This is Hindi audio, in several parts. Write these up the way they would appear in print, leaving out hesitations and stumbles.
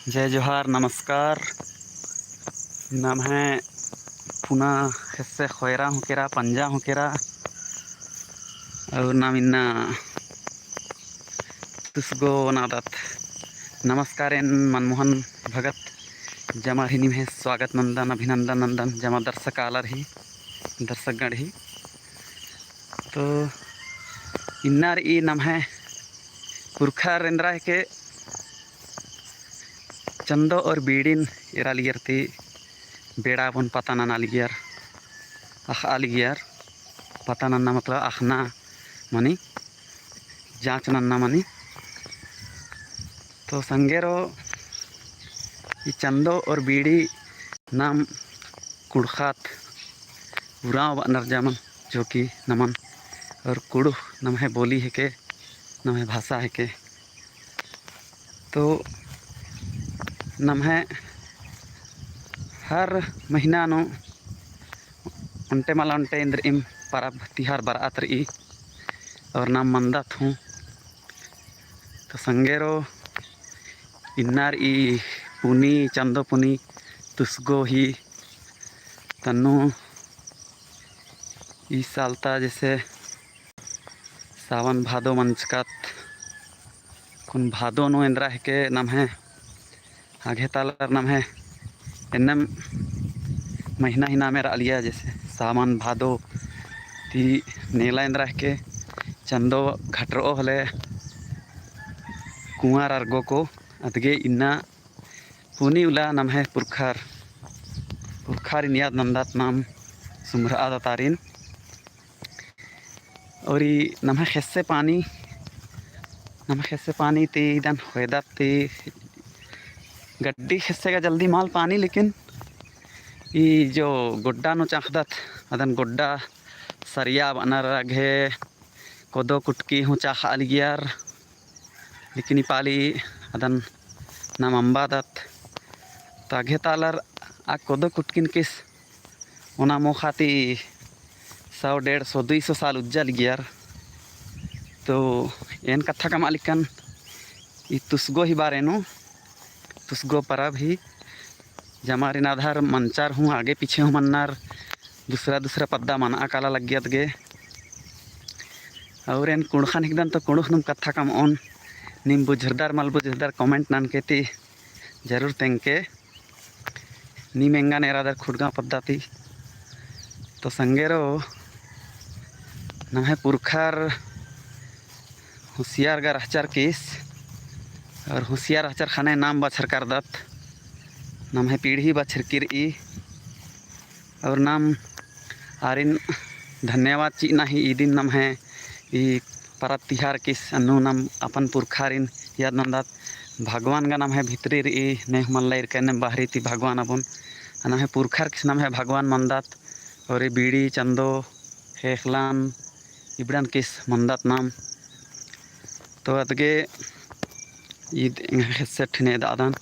जय जोहार नमस्कार नाम है पुनः हिस्से खोयरा हुकेरा पंजा हुकेरा और नाम इन्ना तुसगो नादत नमस्कार मनमोहन भगत जमा हिनी में स्वागत नंदन अभिनंदन नंदन जमा दर्शक आलर ही दर्शकगण ही तो इन्नार ई नाम है पुरखा रेंद्रा के चंदो और बीड़िन इरा लियर ती बेड़ा बन पता ना लियर आख आलियर पता नन्ना मतलब आखना मनी जांच नन्ना मनी तो संगेरो ये चंदो और बीड़ी नाम कुड़खात उराव नरजामन जो कि नमन और कुड़ु नम है बोली है के नम है भाषा है के तो नम है हर महीना नो उनटे माला उनटे इंद्र इम परब तिहार बरात रही और नाम मंदत हूँ तो संगेरो इन्नार ई पुनी चंदो पुनी तुसगो ही तन्नु ई सालता जैसे सावन भादो मंचकत कुन भादो नो इंद्रा है के नाम है आगे तालर नाम है इन्नम महीना ही नाम अलिया जैसे सावन भादो ती नीला इंद्रा है के चंदो घटरो हले कुआर अर्गो को अदगे इन्ना पुनी उला नाम है पुरखार इन याद नंदात नाम सुमर आदातारिन और ये नाम है खस्से पानी ती इधन वेदात ती गड्डी खस्से का जल्दी माल पानी लेकिन ये जो गुड्डा नो चाखदत अदन गुड्डा सरिया बनर रगे कोदो कुटकी हूँ चाख आलियार लेकिन ये पाली अदन नाम अम्बादत तागे तालर आ कोदो कुटकिन किस ओना मोखाती 100-150-200 साल उज्जल गियर तो एन कथा का मालिकन ये तुसगो ही बारे नो तुसगो परब ही जमारिन आधार मंचार हूँ आगे पीछे हूँ मन्नार दूसरा पद्दा मन अकाला लग गया गे और एन कुड़खान हिकदन तो कुड़ुख नम कथा कम ऑन निम बुझरदार मल बुझरदार कमेंट नान केती जरूर तेंके नीम एंगा नेरादार खुड़गा पद्दाती तो संगेरो नम है पुरखार होशियार गा रहचार किस और होशियार रहचार खाने नाम बछर कर दत नाम है पीढ़ी बछर किर ई और नाम आरिन धन्यवाद ची ना ही ई दिन नाम है ई परब तिहार किस अनु नाम अपन पुरखारिन याद नंदात भगवान का नाम है भितरी री ने मन लैर कहने बाहरी थी भगवान अपन नाम है पुरखार किस नाम है भगवान मंदात और ये बीड़ी चंदो हेखलान इबड़न किस मंदात नाम तो अदगे ईद हिस्से ठिने दादान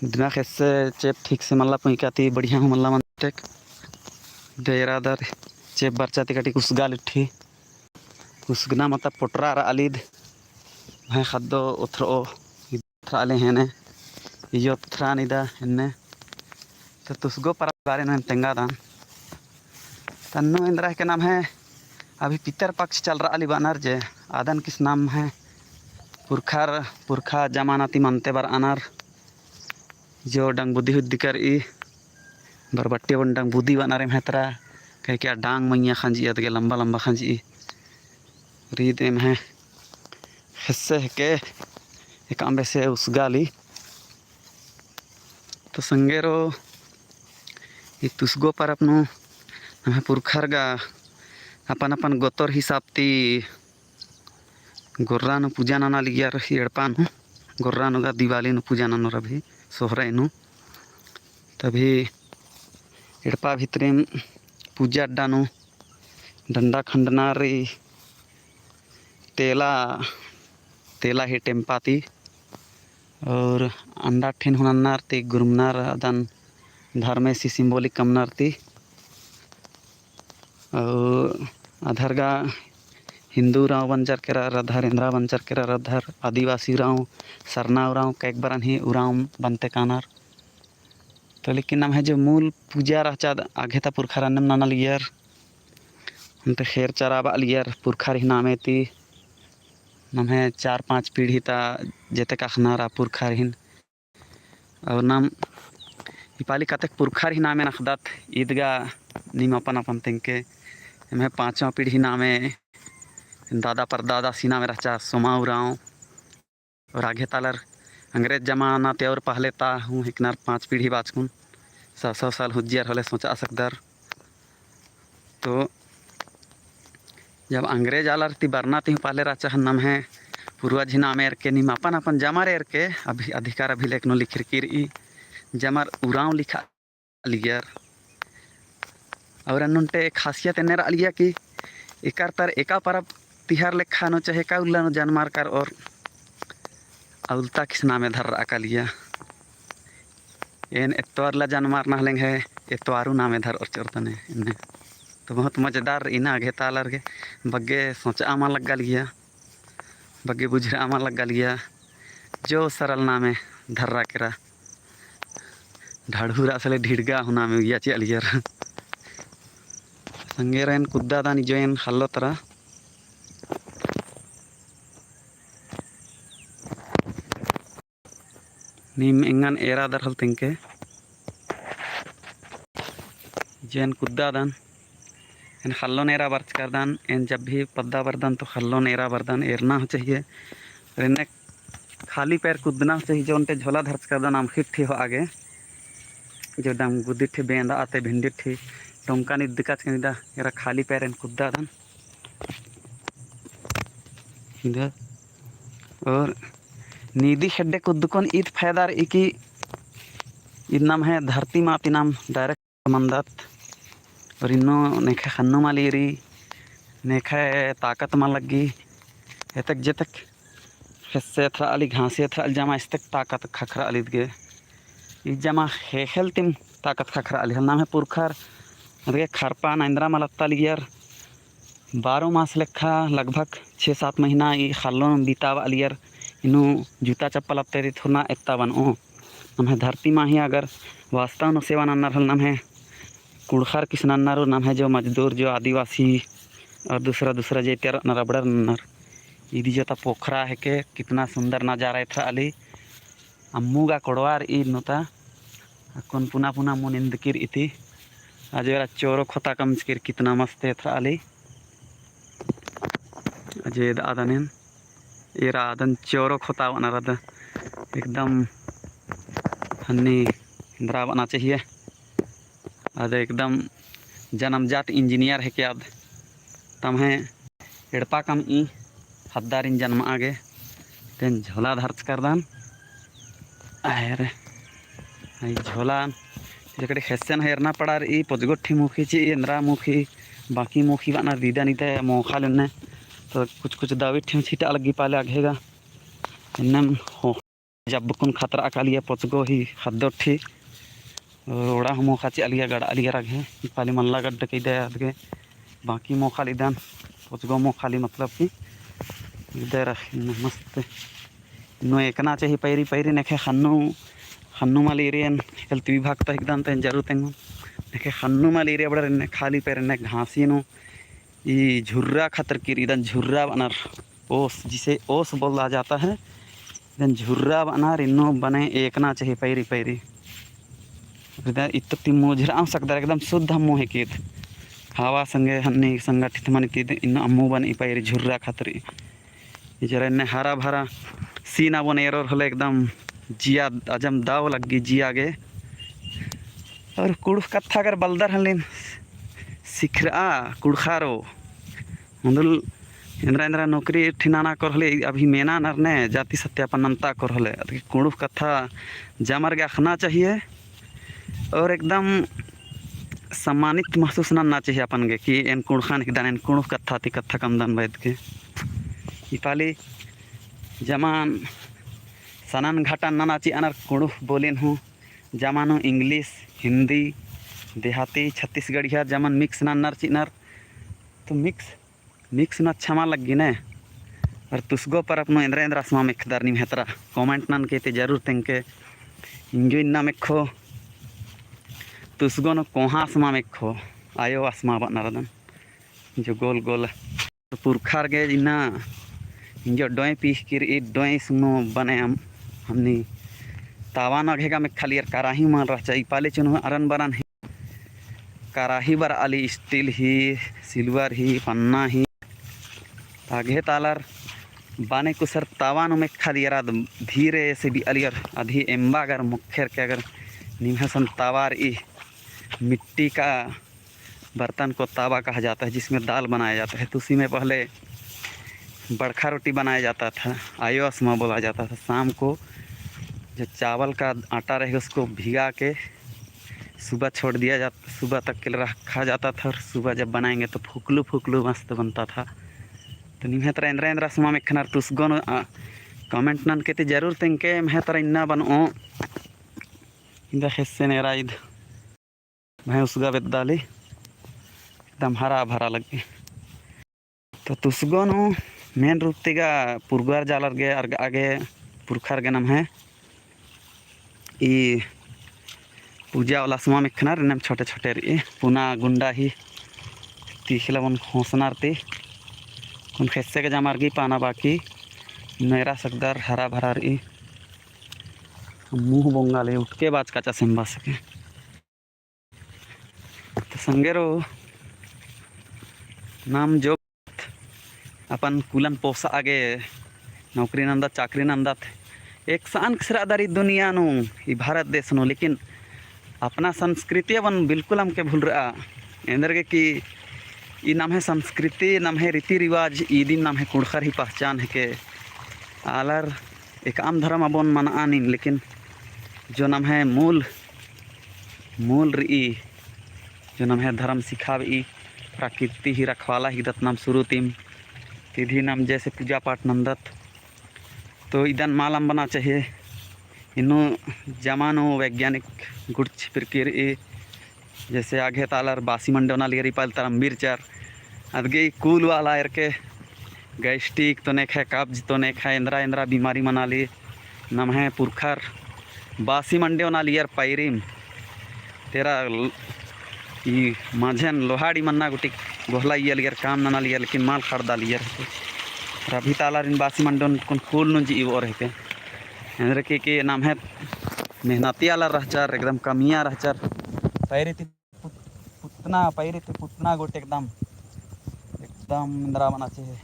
दिमाग हिस्से चेप ठीक से मल्ला पुईकाती बढ़िया हूँ मल्ला मंटेक देरादर चेप बरचाती कटी उसगा लिट्ठी उसगना मतलब पोटरा अलीद भाई खद्दो उथरो आले हैं ने यो थ्रा निदा इन्ने तो तुसगो पर बारे में तेंगा दान तन्नो इंद्रा के नाम है अभी पितर पक्ष चल रहा अली बानर जे आदन किस नाम है पुरखा जमानाती मनते बर अनार जो डंग बुद्धि हुद्दिकर ई बरबट्टी बन डंग बुद्धि बनारे में हेतरा कह क्या डांग मैया खंजी अदगे लंबा लंबा खंजी रीद एम है हिस्से के एक आंबे से उसगाली तो संगेरो ये तुसगो पर अपनो हमें पुरखर गा अपन अपन गोतर हिसाब ती गोर्रानु पूजा नाना लियार एड़पानु गोर्रानु गा दिवाली नु पूजा नानो रभी सोहराई नु तभी एड़पा भितरे पूजा अड्डानु डंडा खंडना री तेला ही टेम्पाती और अंडा ठिन हुनन्नार ती गुरुमनार अदन धर्मे सी सिंबॉलिक कमनार ती और अधरगा हिंदू राव बंजर केरा रधर इंद्रा बंजर केरा रधर आदिवासी राव सरनाव राव कैक बरन ही उराव बनते कानार। तो लेकिन नाम है जो मूल पूजा राचा आगे था पुरखा नम नाना लियर उनते खेर चराबा लियर पुरखा ही नामे ती नाम है 4-5 पीढ़ी ता जेते का खनारा पुरखा रिन और नाम इपाली कतक पुरखा ही नामे नखदात ईदगा निम अपन अपन तिंके मैं 5वां पीढ़ी नामे दादा परदादा सीना में रचा सोमाऊ राव और आगे तालर अंग्रेज जमाना ते और पहले ता हूँ हिकनार 5 पीढ़ी बाचकुन 100 साल हुज्जियर होले सोचा सकदर। तो जब अंग्रेज आलर ती बरना ती पहले राचा नाम है पूर्वज नामेर के निम अपन अपन जमर एर के अभी अधिकार अभी लेखनो लिखिर किर ई जमर उराव लिखा लियर और अनुंटे खासियत एनेर लिया कि एकार तर एका परब तिहार लेखा नो चाहे का उल्ला नो जानमार कर और अउलता किस नामे धर रखा लिया एन एतवार ला जानमार ना लेंगे एतवारू नामे धर और चरतने इन्हें तो बहुत मज़ेदार इना आगे तालर के बग्गे सोचा आमा लग लिया बग्गे बुझे आमा लग लिया जो सरल नामे धर्रा केरा ढाढ़ूरा असले ढिड़गा हुना में या चे लियर संगे रेन कुद्दा दानी जोन हल्लो तरा नीम इंगन एरा दरहल तिंके जैन कुद्दा दान इन खल्लो नेरा बर्च कर दान इन जब भी पद्दा बरदान तो खल्लो नेरा बरदान एरना हो चाहिए और इन्हें खाली पैर कूदना चाहिए जो उनटे झोला धर्च कर दान आमखिट थी हो आगे जो दम गुद्दी थी बेंदा आते भिंडी थी टोंका निदिकाच के निदा एरा खाली पैर इन कुद्दा दान इधर और नीदी खेड्डे कुद्दुकोन ईद फायदार इकी ईद नाम है धरती माती नाम डायरेक्ट मंदात और इन्नो नेखे खन्नो मालीरी नेखे ताकत मा लगी एतक जेतक हिस्से थरा अली घासे थरा जमा इस्तक ताकत खखरा अलिद गे इस जमा हेखल तिम ताकत खखरा अली नाम है पुरखर रे खरपा इंद्रा मलत्ता लियर 12 मास लेखा लगभग 6-7 महीना ये खालो बीतावा लियर इनु जूता चप्पल अब तेरी थोड़ा इतना बन ओ नाम है धरती माँ ही अगर वास्तव में सेवा नन्नर हल नाम है कुड़खार किस नन्नर नाम है जो मजदूर जो आदिवासी और दूसरा जे तेरा नरबड़र नन्नर इदी जो ता पोखरा है के कितना सुंदर नजारा था अली अम्मुगा कोड़वार ई नोता कौन पुना पुना मुन इंदकिर इति आज एरा चोरो खोता कमचकिर कितना मस्त था अली अजय आदनेन एरा आदन चोरो खोता वनरद एकदम हन्नी इंद्रा बना चाहिए अद एकदम जन्मजात इंजीनियर है क्या अब तम है एड़पा कम ई हद्दार इन जन्म आगे तेन झोला धर्च कर दान अरे आई झोला जकड़े खेसन हेरना पड़ार ई पजगोठी मुखी ची इंद्रा मुखी बाकी मुखी बना दीदा नहीं थे मोखा लेने तो कुछ दावी ठेम छीटा लगी पाले आगेगा इन्नम हो जब कुन खतरा का लिया पचगो ही खद्दो ठी ओड़ा हम मोखा ची अलिया गड़ा अलिया रगे पाली मल्ला गड्ढ के दे आगे बाकी मोखा लिदान पचगो मोखा ली मतलब कि इधर मस्त नो एकना चाहिए पैरी पैरी नेखे खन्नु मलेरियन हेल्थ विभाग तो एकदम तेन जरूर तेंगो नेखे खन्नु मलेरिया बड़ा ने खाली पैर ने घासी नो ये झुर्रा खतर की इधन झुर्रा बनार ओस जिसे ओस बोला जाता है इधन झुर्रा बनार इन्नो बने एकना चाहिए पैरी पैरी इधर इतनी मोजरा सकता एकदम शुद्ध अम्मू है कि हवा संगे हन्नी संगठित मन इन अम्मू बन पैरी झुर्रा खतरी जरा इन्हें हरा भरा सीना बन एरोर होले एकदम जिया अजम दाव लगी जिया गे और कुड़ कत्था अगर बलदर हलिन सिखरा कुड़खारो मुंदुल इंद्रा नौकरी ठिनाना कर हले अभी मेना नरने जाति सत्यापनंता कर हले कुड़ कत्था जमर के अखना चाहिए और एकदम सम्मानित महसूस ना चाहिए अपन के कि इन कुड़खान के दान इन कुड़ कत्था ती कत्था कम दान वैद के इपाली जमान सनन घाटन ना नाची अनर कुड़ बोलिन हूँ जमानो इंग्लिश हिंदी देहाती छत्तीसगढ़िया जमन मिक्स नर चिनर तो मिक्स मिक्स न छमा लगी ने और तुसगो पर अपनो इंद्र इंद्र अस्मा मेखदार निम हेतरा कमेंट नन के जरूर तेंके इंजो इन्ना मेखो तुसगो न कोहा अस्मा मेखो आयो अस्मा बनरदन जो गोल गोल पुरखार गे इन्ना इंजो डोय पीस किर ई डोय सुनो बने हमनी तावा न घेगा में खाली कराही मान रहा इपाले चुन अरन बरन ही कराही बर आली स्टील ही सिल्वर ही पन्ना ही आगे तालर बाने कुसर तावान में खाली यार धीरे से भी अलियर आधी एम्बा अगर मुखेर के अगर निमहसन तावार ई मिट्टी का बर्तन को तावा कहा जाता है जिसमें दाल बनाया जाता है। तो उसी में पहले बड़खा रोटी बनाया जाता था, आयो अस्मा बोला जाता था। शाम को जो चावल का आटा रहे उसको भिगा के सुबह छोड़ दिया जाता, सुबह तक के लिए रखा जाता था और सुबह जब बनाएंगे तो फुकलू फुकलू मस्त बनता था। तो निम्हे तरह इंद्र इंद्र अस्मा में खनर तुसगोन कमेंट नन के जरूर तेंके महे तरह इन्ना बनो इंदा हिस्से नेरा इध मैं उसगा बेदाली एकदम हरा भरा लगे। तो तुसगोन मेन रूप तेगा पुरगार जालर गे आगे पुरखार गे नाम है ई पूजा वाला सुमा में खनार नम छोटे छोटे री पुना गुंडा ही तीखला बन खोसनार ती कुन खेसे के जमार की पाना बाकी मेरा सकदार हरा भरा री मुँह बोंगाले उठ के बाज काचा सिंबा सके। तो संगेरो नाम जो अपन कुलन पोसा आगे नौकरी नंदत चाकरी नंदत एक सान खसरादारी दुनिया नो ई भारत देश नो, लेकिन अपना संस्कृति अपन बिल्कुल हमके भूल रहा इंदर के कि ई नाम है संस्कृति, नाम है रीति रिवाज, ई दिन नाम है कुड़खर ही पहचान है के आलर एक आम धर्म अबोन मना नहीं, लेकिन जो नाम है मूल री जो नाम है धर्म सिखाव ई प्रकृति ही रखवाला ही दत नाम शुरू तीम तिथि नाम जैसे पूजा पाठ नंदत। तो इधन मालम बना चाहिए इनो जमानो वैज्ञानिक गुड़ छिपिरकिर ई जैसे आगे तालर बासी मंडोना लियर पाल तरम मिर्चर अदगे कूल वाला एर के गैस्ट्रिक तो नहीं खाए, कब्ज तो नहीं खाए, इंद्रा इंद्रा बीमारी मना ली नम है पुरखर बासी मंडे ना लियर पैरिम तेरा ई माझन लोहाड़ी मन्ना गुटी गोहला ये लियर काम ना लियर लेकिन माल खड़दा लियर रभी तालर इन बासी मंडोन कुन फूल नु जी और है इंद्र के नाम है मेहनती वाला रहचर एकदम कमिया रहचर पैरी थी पुतना गोटे एकदम इंद्रा बना चाहिए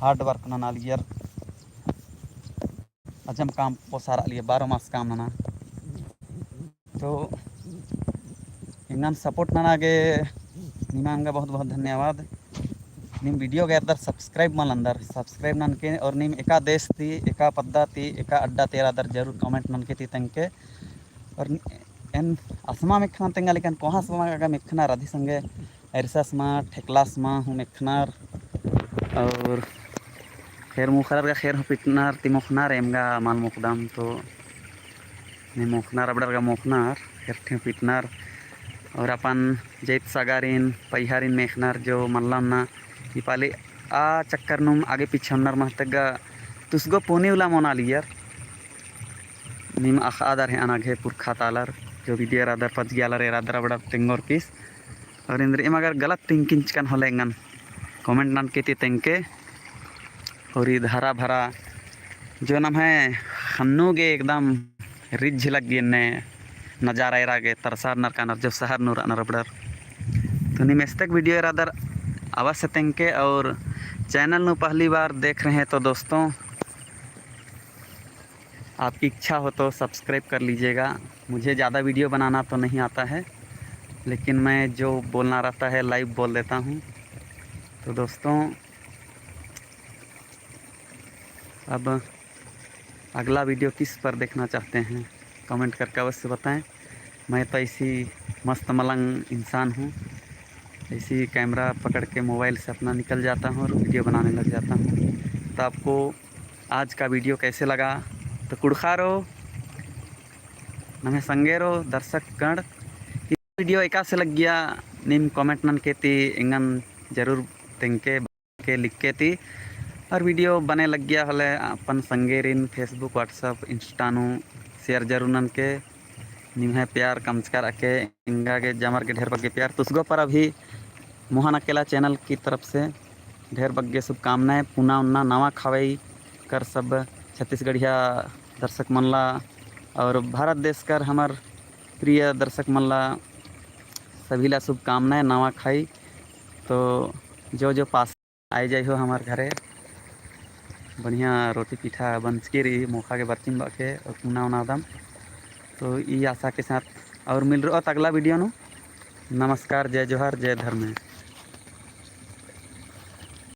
हार्ड वर्क ना लियर अजम काम पोसारा लिए 12 मास काम ना। तो इंगन सपोर्ट ना गे निमांगा बहुत बहुत धन्यवाद। निम वीडियो के अंदर सब्सक्राइब मन अंदर सब्सक्राइब नन के और निम एका देश थी एका पद्दा थी एका अड्डा तेरा दर जरूर कमेंट नन के थी तंके और एन असमा में खान तेंगा लेकिन कोहा समा का मेखना राधि संगे एरसास मा ठेकलास मा हूँ मेखनार और खैर मुखर का खैर पिटनार ती मुखनार एमगा माल मुकदम तो ने मुखनार अबड़र का मुखनार खैर थे पिटनार और अपन जैत सगारिन पैहारिन मेखनार जो मल्लाम ना इपाले आ चक्कर नुम आगे पीछे नर महतगा तुसगो पोनी उला मोना लियर निम आदर है अनाघे पुरखा तालर जो भी दियर आदर पच गया रे रादर बड़ा तेंगोर पीस और इंद्र इम अगर गलत थिंकिंग चिकन होलेंगन कमेंट नन के तेंके और ये हरा भरा जो नाम है खन्नू गे एकदम रिच झलक गे ने नजारा एरा गे तरसार नर का नर जो शहर नूर नर बड़र। तो निमेस्तक वीडियो रादर अवश्य तेंके और चैनल नु पहली बार देख रहे हैं तो दोस्तों आपकी इच्छा हो तो सब्सक्राइब कर लीजिएगा। मुझे ज़्यादा वीडियो बनाना तो नहीं आता है लेकिन मैं जो बोलना रहता है लाइव बोल देता हूँ। तो दोस्तों अब अगला वीडियो किस पर देखना चाहते हैं कमेंट करके अवश्य बताएं। मैं तो ऐसी मस्त मलंग इंसान हूँ, ऐसी कैमरा पकड़ के मोबाइल से अपना निकल जाता हूँ और वीडियो बनाने लग जाता हूँ। तो आपको आज का वीडियो कैसे लगा तो कुड़खारो नमे संगेरो दर्शक गण वीडियो एका से लग गया निम कमेंट नन के ती इंगन जरूर तेंके के लिख के थी और वीडियो बने लग गया हले अपन संगे रिन फेसबुक व्हाट्सअप इंस्टानु शेयर जरूर नन के निम्हे प्यार कमस्कार आके इंगा के जमर के ढेर बग्गे प्यार तुसगो पर अभी मोहन अकेला चैनल की तरफ से ढेर बग्गे शुभकामनाएं पुना उन्ना नवा खवाई कर सब छत्तीसगढ़िया दर्शक मन ला और भारत देश कर हमार प्रिय दर्शक मन ला सभी ला शुभकामनाएं नवा खाई। तो जो जो पास आए जाए हो हमार घरे बढ़िया रोटी पीठा बंचके रही मोखा के बर्चिन बाके और पुना उना दम। तो ये आशा के साथ और मिल रहा अगला वीडियो नु। नमस्कार, जय जोहार, जय धर्म।